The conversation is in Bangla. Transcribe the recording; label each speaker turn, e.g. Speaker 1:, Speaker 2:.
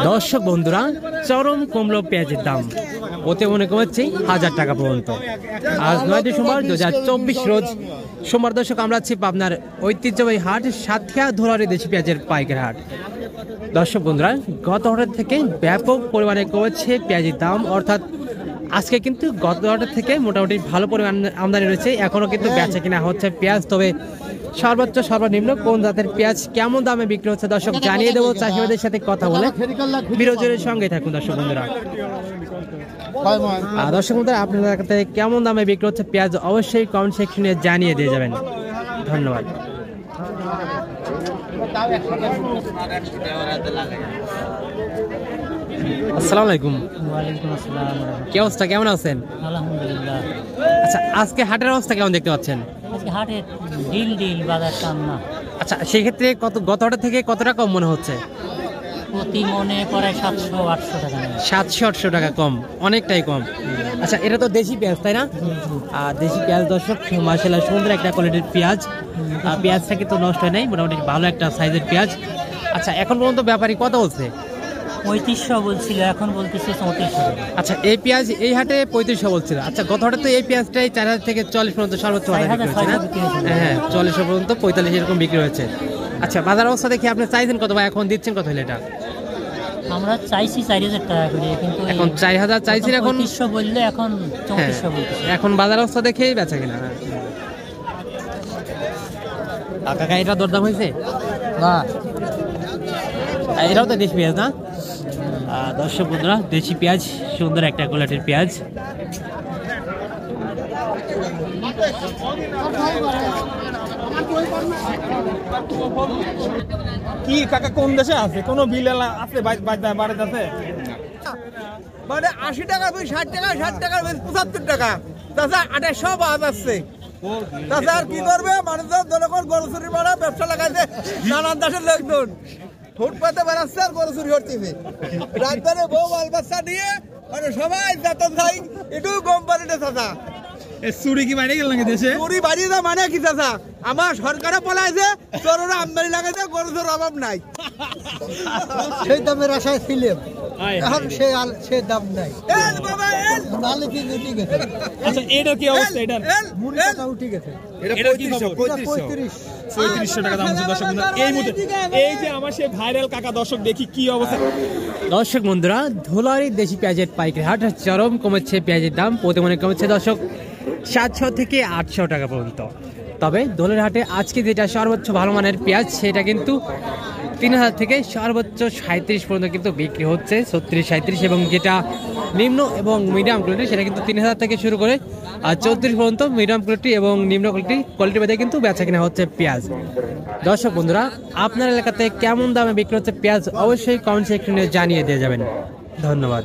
Speaker 1: দর্শক বন্ধুরা, চরম কমলো পেঁয়াজের দাম, ওতে মনে কমেছে 1000 টাকা পর্যন্ত। আজ 9 ডিসেম্বর 2024 রোজ সোমবার। দর্শক, আমরা আছি পাবনার ঐতিহ্যবাহী হাট সাতক্ষীরা ধুলারি দেশি পেঁয়াজের পাইকারি হাট। দর্শক বন্ধুরা, গত হাট থেকে ব্যাপক পরিমাণে কমেছে পেঁয়াজের দাম, অর্থাৎ আজকে কিন্তু গত হাট থেকে মোটামুটি ভালো পরিমাণ আমদানি রয়েছে। এখনও কিন্তু বেচা কিনা হচ্ছে পেঁয়াজ, তবে সর্বোচ্চ সর্বনিম্ন কোন জাতের পেঁয়াজ কেমন দামে বিক্রি হচ্ছে দর্শক জানিয়ে দেবো চাষিবাদের সাথে কথা বলে। বিরোধের সঙ্গে থাকুন দর্শক বন্ধুরা। দর্শক বন্ধুরা, আপনাদের কাছে কেমন দামে বিক্রি হচ্ছে পেঁয়াজ অবশ্যই কমেন্ট সেকশনে জানিয়ে দিয়ে যাবেন। ধন্যবাদ। আসসালামু আলাইকুম।
Speaker 2: ওয়ালাইকুম আসসালাম।
Speaker 1: কি অবস্থা, কেমন আছেন?
Speaker 2: আলহামদুলিল্লাহ।
Speaker 1: আচ্ছা, আজকে হাটের অবস্থা কেমন দেখতে পাচ্ছেন?
Speaker 2: আজকে হাটে ডিল বাজার টান না।
Speaker 1: আচ্ছা, সেই ক্ষেত্রে গত হাটের থেকে কতটা কম মনে হচ্ছে?
Speaker 2: প্রতি মনে করে 700-800 টাকা।
Speaker 1: 700-800 টাকা কম, অনেকটাই কম। আচ্ছা, এটা তো দেশি পেঁয়াজ তাই না? আর দেশি পেঁয়াজ দর্শক, মাশাআল্লাহ সুন্দর একটা কোয়ালিটির পেঁয়াজ। পেঁয়াজটা কিন্তু নষ্ট হয় নাই, মোটামুটি ভালো একটা সাইজের পেঁয়াজ। আচ্ছা, এখন পর্যন্ত ব্যাপারী কত বলছে?
Speaker 2: 3500 বলছিল, এখন বলতেছে 3400।
Speaker 1: আচ্ছা, এই পেঁয়াজ এই হাটে 3500 বলছিল। আচ্ছা, গত হাটে তো এই পেঁয়াজটাই 4000 থেকে 40 পর্যন্ত সর্বোচ্চ বিক্রি হয়েছে না? হ্যাঁ, 40 পর্যন্ত 45 এরকম বিক্রি হয়েছে। আচ্ছা, বাজার অবস্থা দেখি আপনি চাইছেন কত বা এখন দিচ্ছেন কত হলে এটা?
Speaker 2: আমরা চাইছি 4000 টাকা করে, কিন্তু
Speaker 1: এখন 4000 চাইছেন, এখন
Speaker 2: 3500 বললে এখন 3400 বলতেছে।
Speaker 1: এখন বাজার অবস্থা দেখেই বেচা কিনা। কাকা, এটা দরদাম হয়েছে
Speaker 2: না?
Speaker 1: এটাও তো দেশি পেঁয়াজ না? দর্শক বন্ধুরা, দেশি পেঁয়াজ, সুন্দর একটা কোয়ালিটির পেঁয়াজ।
Speaker 3: কি কাকা কোন দেশে আছে? কোন বিল আছে বাড়িতে আছে?
Speaker 4: মানে 80 টাকা 60 টাকা 60 টাকা 75 টাকা তাছাড়া 2800 বাদ আসছে। তাছাড়া আর কি করবে মানুষজন? জনগণ গরু চুরি মারা ব্যবসা লাগাইছে, নানান দেশের লোকজন ফুটপাতে বেড়াচ্ছে আর গরু চুরি হচ্ছে। রাজধানী বউ মাল বাচ্চা নিয়ে মানে সবাই যাতন যাই একটু গম বাড়িতে চাচা।
Speaker 3: চুরি কি বাড়ি গেল নাকি দেশে?
Speaker 4: চুরি বাড়িয়ে যা মানে কি চাচা? আমার সরকারে পলাইছে, গরুর আমদানি লাগাইছে, গরুর অভাব নাই।
Speaker 5: সেই দামের আশায় ছিলাম, এখন সে দাম নাই।
Speaker 3: আচ্ছা, এটা কি অবস্থা? এটার
Speaker 5: মুড়ি টাকা উঠে গেছে।
Speaker 3: এটা কি খবর? 3500 টাকা দাম হচ্ছে দর্শক বন্ধুরা এই মুহূর্তে। এই যে আমার সেই ভাইরাল কাকা, দর্শক দেখি কি অবস্থা।
Speaker 1: দর্শক বন্ধুরা, ধুলারি দেশি পেঁয়াজের পাইকারি হাট চরম কমেছে পেঁয়াজের দাম, প্রতি মনে কমেছে দর্শক 700 থেকে 800 টাকা পর্যন্ত। তবে দোলের হাটে আজকে যেটা সর্বোচ্চ ভালো মানের পেঁয়াজ, সেটা কিন্তু 3000 থেকে সর্বোচ্চ 37 পর্যন্ত কিন্তু বিক্রি হচ্ছে, 36-37। এবং যেটা নিম্ন এবং মিডিয়াম কোয়ালিটি, সেটা কিন্তু 3000 থেকে শুরু করে 34 পর্যন্ত মিডিয়াম কোয়ালিটি এবং নিম্ন কোয়ালিটি ভেদে কিন্তু বেচা কিনা হচ্ছে পেঁয়াজ। দর্শক বন্ধুরা, আপনার এলাকাতে কেমন দামে বিক্রি হচ্ছে পেঁয়াজ অবশ্যই কমেন্ট সেকশনে জানিয়ে দিয়ে যাবেন। ধন্যবাদ।